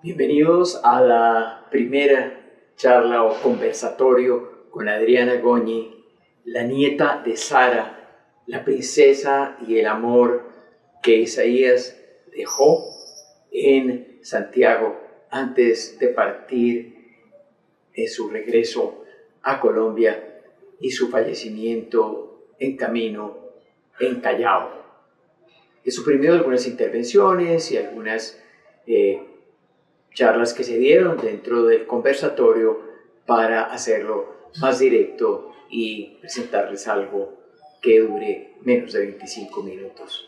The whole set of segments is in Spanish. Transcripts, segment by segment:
Bienvenidos a la primera charla o conversatorio con Adriana Goñi, la nieta de Sara, la princesa y el amor que Isaías dejó en Santiago antes de partir en su regreso a Colombia y su fallecimiento en camino en Callao. He suprimido algunas intervenciones y algunas charlas que se dieron dentro del conversatorio para hacerlo más directo y presentarles algo que dure menos de 25 minutos.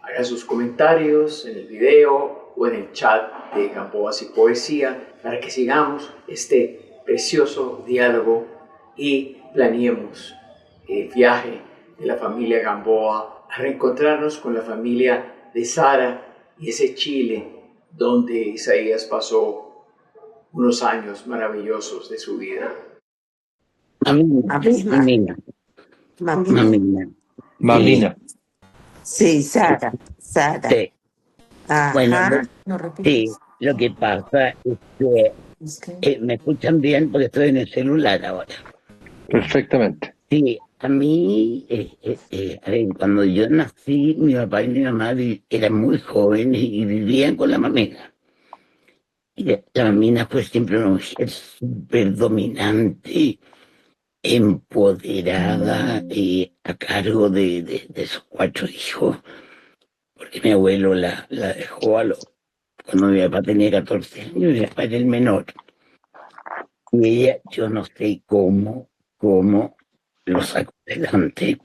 Hagan sus comentarios en el video o en el chat de Gamboas y Poesía para que sigamos este precioso diálogo y planeemos el viaje de la familia Gamboa a reencontrarnos con la familia de Sara y ese Chile donde Isaías pasó unos años maravillosos de su vida. Mamina. Mamina. Sí, Sara. Sí. Ajá. Bueno, sí, lo que pasa es que me escuchan bien porque estoy en el celular ahora. Perfectamente. Sí, a mí, a ver, cuando yo nací, mi papá y mi mamá eran muy jóvenes y vivían con la mamina. Y la mamina fue siempre una mujer súper dominante, empoderada y a cargo de sus 4 hijos, porque mi abuelo la dejó cuando mi papá tenía 14 años, mi papá era el menor. Y ella, yo no sé cómo lo sacó adelante.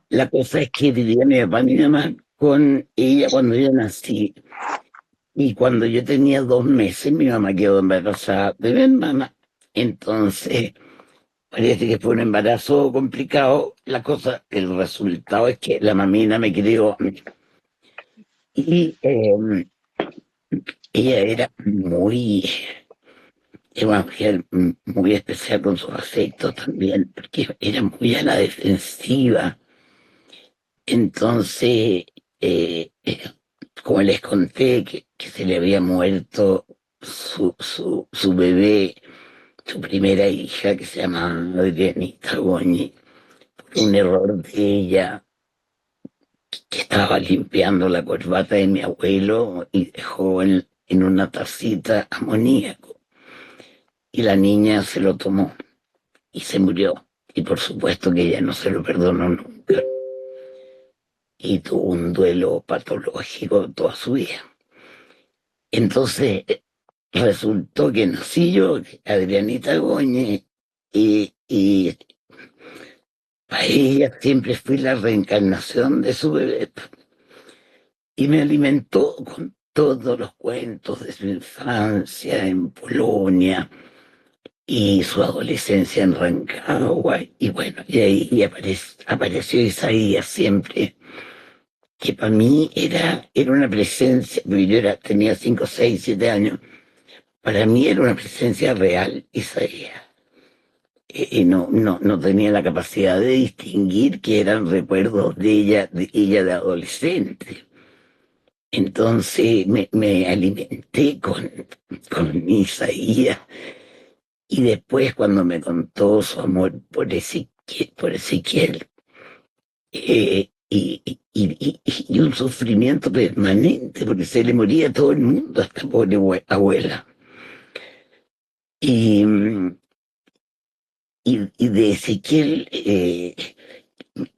La cosa es que vivía mi papá y mi mamá con ella cuando yo nací. Y cuando yo tenía 2 meses, mi mamá quedó embarazada de mi hermana. Entonces, parece que fue un embarazo complicado. El resultado es que la mamina me crió a mí. Y ella era una mujer muy especial con sus afectos también, porque era muy a la defensiva. Entonces, como les conté que se le había muerto su bebé, su primera hija, que se llamaba Adrianita Goñi, por un error de ella, que estaba limpiando la corbata de mi abuelo y dejó en una tacita amoníaco. Y la niña se lo tomó y se murió. Y por supuesto que ella no se lo perdonó nunca. Y tuvo un duelo patológico toda su vida. Entonces, resultó que nací yo, Adrianita Goñi, y para ella siempre fui la reencarnación de su bebé. Y me alimentó con todos los cuentos de su infancia en Polonia y su adolescencia en Rancagua. Y bueno, y ahí apareció Isaías siempre, que para mí era una presencia, porque yo tenía 5, 6, 7 años, para mí era una presencia real, Isaías. Y no tenía la capacidad de distinguir que eran recuerdos de ella de adolescente. Entonces me alimenté con Isaías. Y después, cuando me contó su amor por Ezequiel, y un sufrimiento permanente, porque se le moría a todo el mundo, a esta pobre abuela. Y de Ezequiel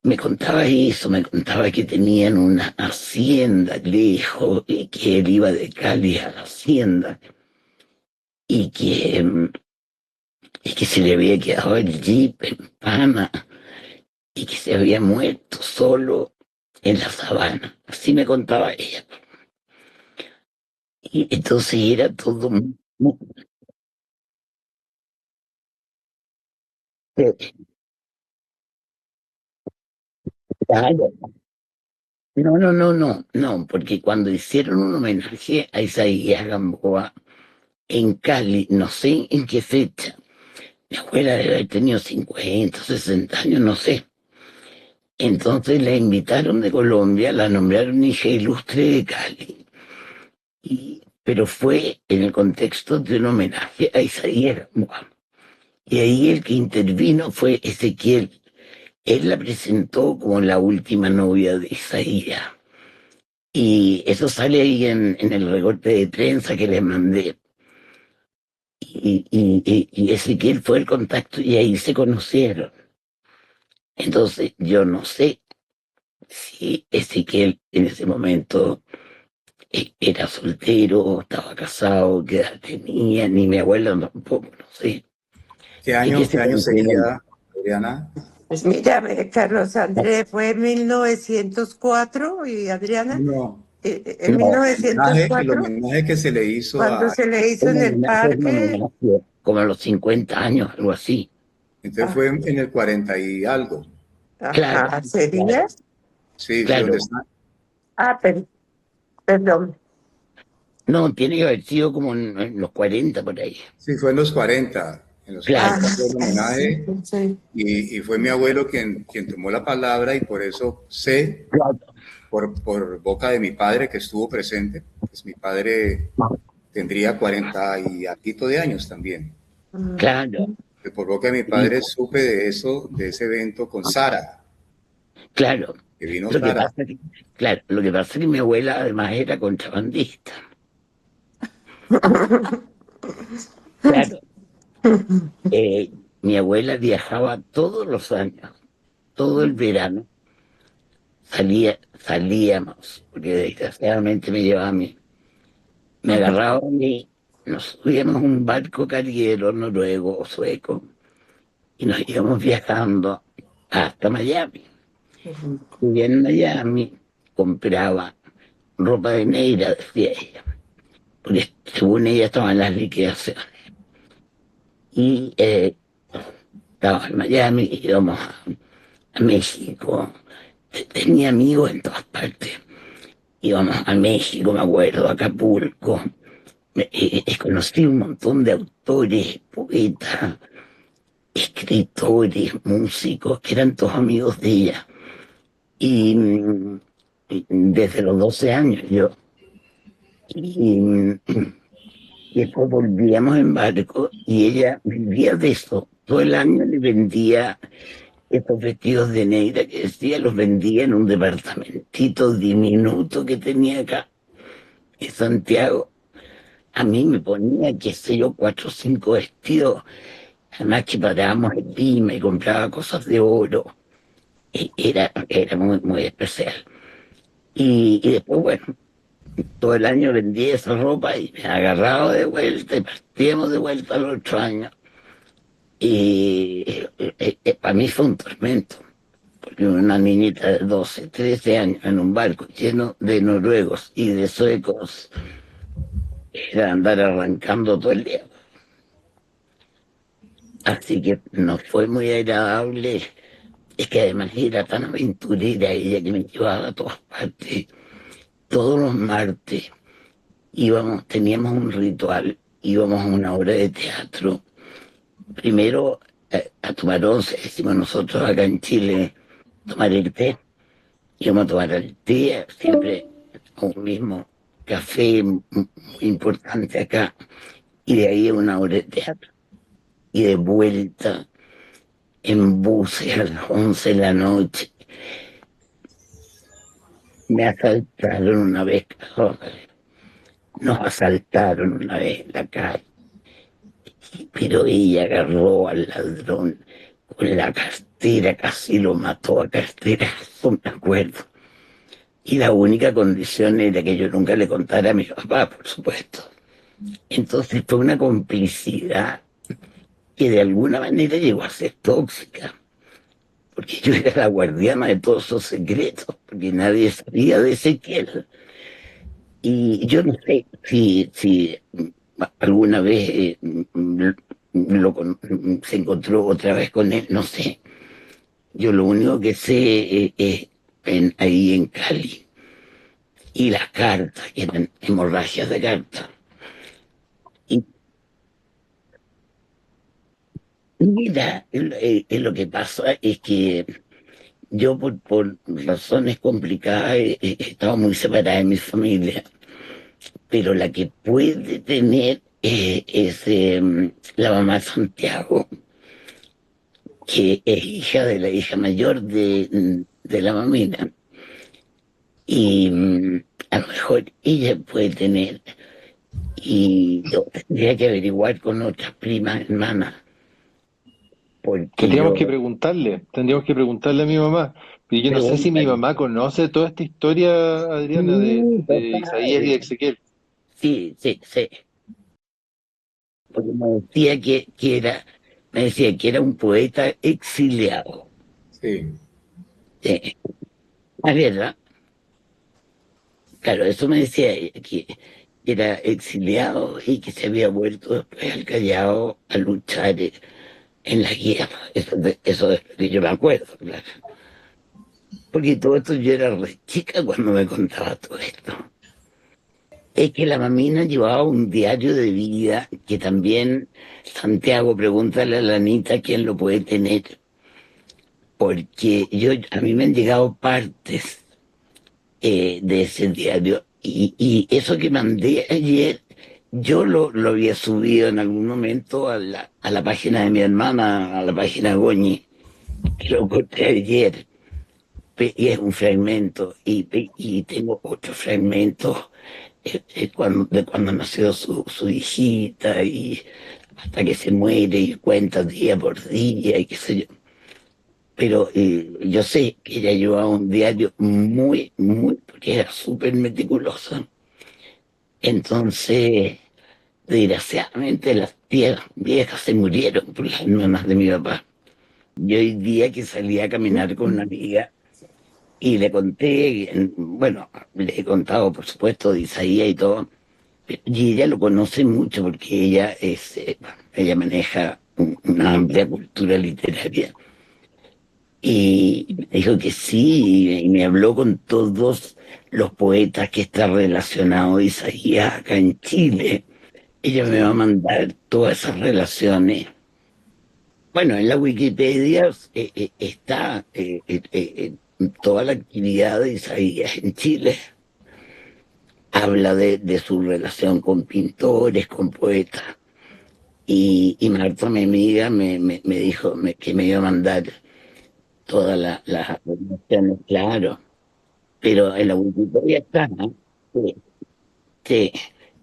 me contaba eso, me contaba que tenían una hacienda lejos, y que él iba de Cali a la hacienda, y que se le había quedado el jeep en Pana, y que se había muerto solo en la sabana. Así me contaba ella. Y entonces era todo muy claro. No, porque cuando hicieron un homenaje a Isaías Gamboa en Cali, no sé en qué fecha, mi abuela debe haber tenido 50, 60 años, no sé. Entonces la invitaron de Colombia, la nombraron hija ilustre de Cali. Y pero fue en el contexto de un homenaje a Isaías Moab. Y ahí el que intervino fue Ezequiel. Él la presentó como la última novia de Isaías. Y eso sale ahí en el recorte de prensa que les mandé. Y Ezequiel fue el contacto y ahí se conocieron. Entonces yo no sé si Ezequiel en ese momento era soltero, estaba casado, qué edad tenía, ni mi abuela tampoco, no sé. ¿Qué Es año, que se qué año conocieron. sería, Adriana? Pues mira, Carlos Andrés fue en 1904 y Adriana, No, en No, el 1904, homenaje que se le hizo cuando a... se le hizo un en el homenaje, un parque. homenaje, como a los 50 años, algo así. Entonces Ah, fue en el 40 y algo. Claro, ajá, ¿sería? claro, Sí, sí, donde claro. está. Ah, perdón. No, tiene que haber sido como en los 40 por ahí. Sí, fue en los 40. En los Claro, 40 Ah, fue el sí, homenaje sí. y fue mi abuelo quien tomó la palabra y por eso sé, claro, por boca de mi padre que estuvo presente, pues mi padre tendría 40 y algo de años también. Mm. claro. Por boca de mi Y, padre supe de eso, de ese evento con Sara, claro, que vino lo que Sara. pasa que, claro, lo que pasa es que mi abuela además era contrabandista. Claro, eh, mi abuela viajaba todos los años, todo el verano, salíamos, porque desgraciadamente me llevaba a mí. Me agarraba a mí, nos subíamos a un barco carguero noruego o sueco y nos íbamos viajando hasta Miami. Y en Miami compraba ropa de negra, decía ella, porque según ella estaban las liquidaciones. Y estaba en Miami, íbamos a México, tenía amigos en todas partes. Íbamos a México, me acuerdo, a Acapulco. Conocí un montón de autores, poetas, escritores, músicos, que eran todos amigos de ella. Y desde los 12 años yo. Y, y después volvíamos en barco y ella vivía de eso. Todo el año le vendía estos vestidos de negra que decía, los vendía en un departamentito diminuto que tenía acá en Santiago. A mí me ponía, qué sé yo, 4 o 5 vestidos. Además que parábamos en Lima y compraba cosas de oro. Era muy, muy especial. Y después, bueno, todo el año vendí esa ropa y me agarraba de vuelta y partíamos de vuelta al otro año. Y para mí fue un tormento, porque una niñita de 12 13 años en un barco lleno de noruegos y de suecos era andar arrancando todo el día. Así que no fue muy agradable. Es que además era tan aventurera ella que me llevaba a todas partes. Todos los martes teníamos un ritual, íbamos a una obra de teatro. Primero a tomar once, decimos nosotros acá en Chile, tomar el té. Íbamos a tomar el té, siempre a un mismo café muy importante acá. Y de ahí a una obra de teatro. Y de vuelta en buses a las 11 de la noche. Me asaltaron una vez, nos asaltaron una vez en la calle, pero ella agarró al ladrón con la cartera, casi lo mató a carterazo, me acuerdo. Y la única condición era que yo nunca le contara a mi papá, por supuesto. Entonces fue una complicidad que de alguna manera llegó a ser tóxica, porque yo era la guardiana de todos esos secretos, porque nadie sabía de Ezequiel. Y yo no sé si alguna vez se encontró otra vez con él, no sé. Yo lo único que sé es ahí en Cali. Y las cartas, que eran hemorragias de cartas. Y mira, lo que pasa es que yo por razones complicadas estaba muy separada de mi familia, pero la que puede tener es la mamá de Santiago, que es hija de la hija mayor de la mamina. Y a lo mejor ella puede tener, y yo tendría que averiguar con otras primas hermanas, porque yo Tendríamos que preguntarle a mi mamá. Y yo no sé si mi preguntaría. mamá conoce toda esta historia, Adriana, Sí, de total. Isaías y de Ezequiel. Sí, sí, sí. Porque me decía que era un poeta exiliado. Sí. Sí. Ah, ¿verdad? Claro, eso me decía ella, que era exiliado y que se había vuelto después al Callao a luchar en la guerra. Eso es lo que yo me acuerdo, claro. Porque todo esto yo era re chica cuando me contaba todo esto. Es que la mamina llevaba un diario de vida que también Santiago, pregúntale a la Anita quién lo puede tener, porque a mí me han llegado partes de ese diario y eso que mandé ayer, yo lo había subido en algún momento a la página de mi hermana, a la página Goñi, que lo encontré ayer. Y es un fragmento, y tengo otro fragmento de cuando nació su hijita y hasta que se muere y cuenta día por día y qué sé yo. Pero yo sé que ella llevaba un diario porque era súper meticulosa. Entonces, desgraciadamente las tías viejas se murieron por las hermanas de mi papá. Y hoy día que salí a caminar con una amiga, y le conté, bueno, le he contado, por supuesto, de Isaías y todo, y ella lo conoce mucho porque ella maneja una amplia cultura literaria. Y me dijo que sí, y me habló con todos los poetas que está relacionado Isaías acá en Chile. Ella me va a Sí. mandar todas esas relaciones. Bueno, en la Wikipedia está toda la actividad de Isaías en Chile. Habla de su relación con pintores, con poetas. Y Marta, mi amiga, me dijo que me iba a mandar todas las relaciones, claro. Pero en la Wikipedia está, ¿no? Sí, sí.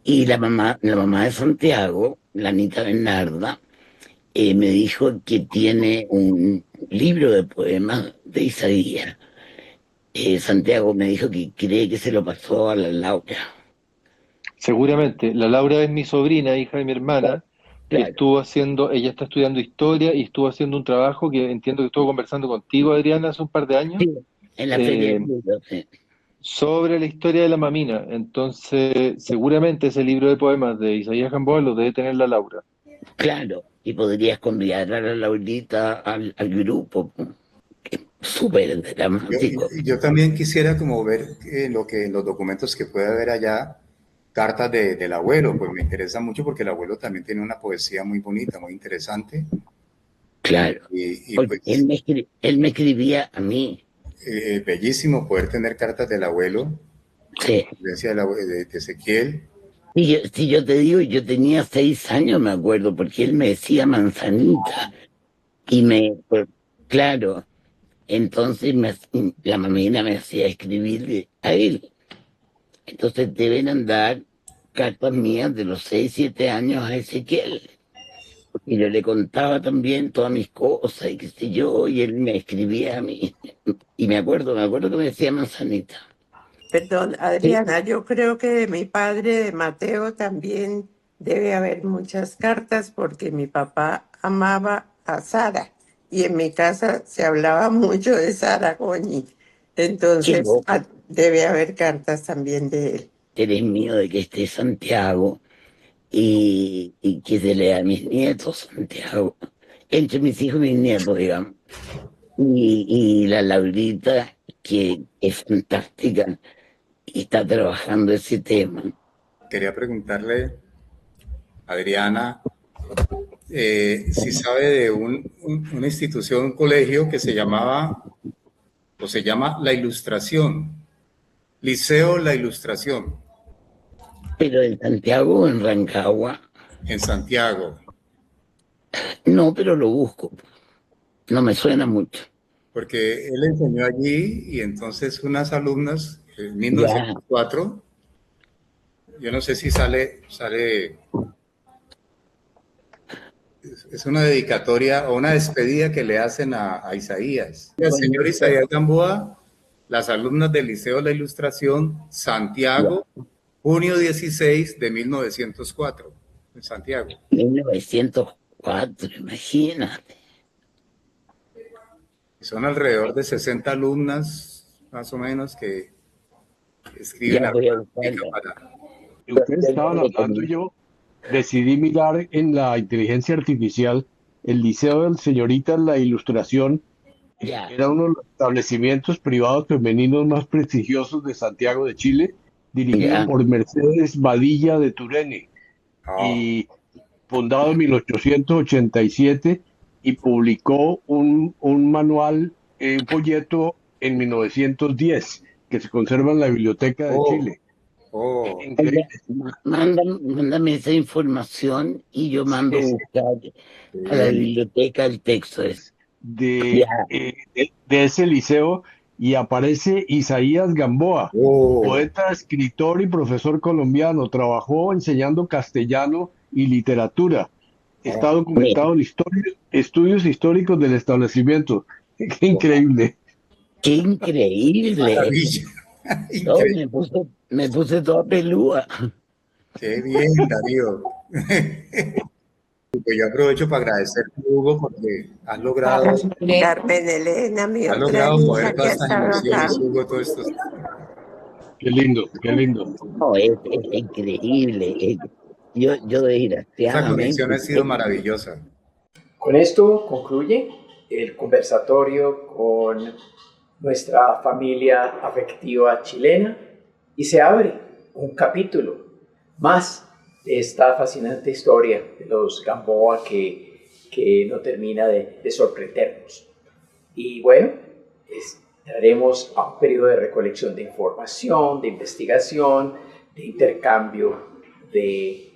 Y la mamá de Santiago, la Anita Bernarda, me dijo que tiene un libro de poemas de Isaías. Santiago me dijo que cree que se lo pasó a la Laura. Seguramente. La Laura es mi sobrina, hija de mi hermana, que Claro, ella está estudiando historia y estuvo haciendo un trabajo que entiendo que estuvo conversando contigo, Adriana, hace un par de años, sí, en la feria eh, del libro, sí. sobre la historia de la mamina. Entonces, seguramente ese libro de poemas de Isaías Gamboa lo debe tener la Laura. Claro, y podrías convidar a la Laurita al grupo, súper dramático. Yo también quisiera como ver en los documentos que puede haber allá, cartas del abuelo, pues me interesa mucho porque el abuelo también tiene una poesía muy bonita, muy interesante. Claro, Y porque pues él me escribía a mí, bellísimo poder tener cartas del abuelo, sí. influencia de Ezequiel. Y si yo te digo, yo tenía 6 años, me acuerdo, porque él me decía manzanita. Pues, claro, entonces la mamina me hacía escribir a él. Entonces deben andar cartas mías de los 6, 7 años a Ezequiel. Y yo le contaba también todas mis cosas y qué sé yo, y él me escribía a mí. Y me acuerdo que me decía manzanita. Perdón, Sí, Adriana, yo creo que de mi padre, de Mateo, también debe haber muchas cartas porque mi papá amaba a Sara y en mi casa se hablaba mucho de Sara Goñi. qué Entonces, loco. debe haber cartas también de él. Eres mío de que esté Santiago y que se lea a mis nietos, Santiago. Entre mis hijos y mis nietos, digamos. Y la Laurita, que es fantástica y está trabajando ese tema. Quería preguntarle, Adriana, si sabe de una institución, un colegio que se llamaba o se llama La Ilustración, Liceo La Ilustración. Pero en Santiago o en Rancagua, En Santiago, no, pero lo busco. No me suena mucho. porque él enseñó allí y entonces unas alumnas en Ya, 1904, yo no sé si sale, es una dedicatoria o una despedida que le hacen a Isaías. El señor Isaías Gamboa, las alumnas del Liceo de la Ilustración, ya. Santiago, junio 16 de 1904, en Santiago. 1904, imagínate. Son alrededor de 60 alumnas, más o menos, que escriben Ya voy a alguna crítica buscarlo. para... Ustedes estaban hablando, yo decidí mirar en la inteligencia artificial el Liceo del Señoritas La Ilustración. Ya, Era uno de los establecimientos privados femeninos más prestigiosos de Santiago de Chile, dirigido ya. por Mercedes Badilla de Turene Oh, y fundado en 1887 y publicó un manual, un folleto en 1910 que se conserva en la Biblioteca de oh, Chile. oh, Increíble. Mándame esa información y yo mando a Es buscar qué a la bien. biblioteca el texto ese. Ya, de ese liceo y aparece Isaías Gamboa, Oh, poeta, escritor y profesor colombiano. Trabajó enseñando castellano y literatura. Está oh, mira, documentado en estudios históricos del establecimiento. Qué oh, increíble. qué qué increíble. maravilla. No, Increíble. me puse toda pelúa. Qué bien, Darío. Pues yo aprovecho para agradecerte, Hugo, porque Carmen Elena, mi has otra logrado mover hija que todas ha estas estado acá. emociones, Hugo, todos estos... Qué lindo, qué lindo. No, es increíble. Yo Esta conexión desgraciadamente, ha sido maravillosa. Con esto concluye el conversatorio con nuestra familia afectiva chilena y se abre un capítulo más de esta fascinante historia de los Gamboa que no termina de sorprendernos. Y bueno, estaremos a un periodo de recolección de información, de investigación, de intercambio de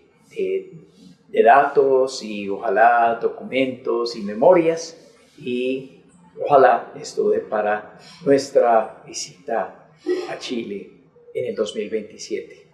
datos y ojalá documentos y memorias y ojalá esto dé para nuestra visita a Chile en el 2027.